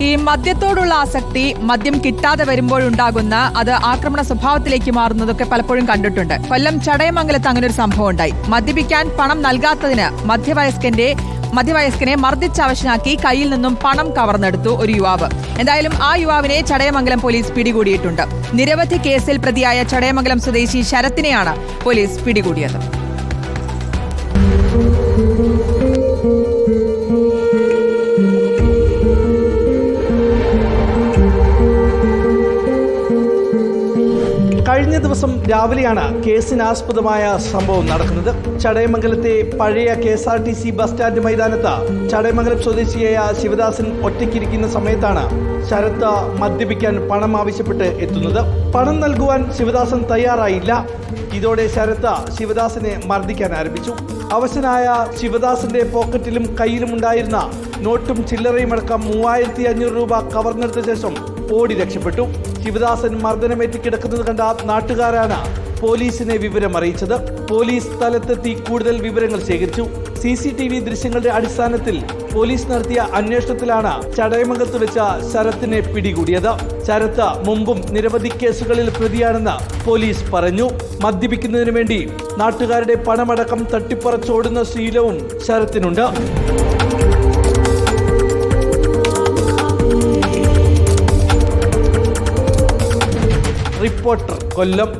ഈ മദ്യത്തോടുള്ള ആസക്തി, മദ്യം കിട്ടാതെ വരുമ്പോഴുണ്ടാകുന്ന അത് ആക്രമണ സ്വഭാവത്തിലേക്ക് മാറുന്നതൊക്കെ പലപ്പോഴും കണ്ടിട്ടുണ്ട്. കൊല്ലം ചടയമംഗലത്ത് അങ്ങനെ ഒരു സംഭവം ഉണ്ടായി. മദ്യപിക്കാൻ പണം നൽകാത്തതിന് മധ്യവയസ്കനെ മർദ്ദിച്ചവശനാക്കി കയ്യിൽ നിന്നും പണം കവർന്നെടുത്തു ഒരു യുവാവ്. എന്തായാലും ആ യുവാവിനെ ചടയമംഗലം പോലീസ് പിടികൂടിയിട്ടുണ്ട്. നിരവധി കേസിൽ പ്രതിയായ ചടയമംഗലം സ്വദേശി ശരത്തിനെയാണ് പോലീസ് പിടികൂടിയത്. കഴിഞ്ഞ ദിവസം രാവിലെയാണ് കേസിനാസ്പദമായ സംഭവം നടക്കുന്നത്. ചടയമംഗലത്തെ പഴയ KSRTC ബസ് സ്റ്റാൻഡ് മൈതാനത്ത് ചടയമംഗലം സ്വദേശിയായ ശിവദാസൻ ഒറ്റയ്ക്കിരിക്കുന്ന സമയത്താണ് ശരത്ത് മദ്യപിക്കാൻ പണം ആവശ്യപ്പെട്ട് എത്തുന്നത്. പണം നൽകുവാൻ ശിവദാസൻ തയ്യാറായില്ല. ഇതോടെ ശരത്ത് ശിവദാസനെ മർദ്ദിക്കാൻ ആരംഭിച്ചു. അവശനായ ശിവദാസന്റെ പോക്കറ്റിലും കയ്യിലും ഉണ്ടായിരുന്ന നോട്ടും ചില്ലറയും അടക്കം 3500 രൂപ കവർന്നെടുത്ത ശേഷം ഓടി രക്ഷപ്പെട്ടു. ശിവദാസൻ മർദ്ദനമേറ്റ് കിടക്കുന്നത് കണ്ട നാട്ടുകാരാണ് പോലീസിനെ വിവരം അറിയിച്ചത്. പോലീസ് സ്ഥലത്തെത്തി കൂടുതൽ വിവരങ്ങൾ ശേഖരിച്ചു. CCTV ദൃശ്യങ്ങളുടെ അടിസ്ഥാനത്തിൽ പോലീസ് നടത്തിയ അന്വേഷണത്തിലാണ് ചടയമംഗലത്ത് വെച്ച ശരത്തിനെ പിടികൂടിയത്. ശരത്ത് മുമ്പും നിരവധി കേസുകളിൽ പ്രതിയാണെന്ന് പോലീസ് പറഞ്ഞു. മദ്യപിക്കുന്നതിനു വേണ്ടി നാട്ടുകാരുടെ പണമടക്കം തട്ടിപ്പറിച്ചോടുന്ന ശീലവും ശരത്തിനുണ്ട്. റിപ്പോർട്ടർ കൊല്ലം.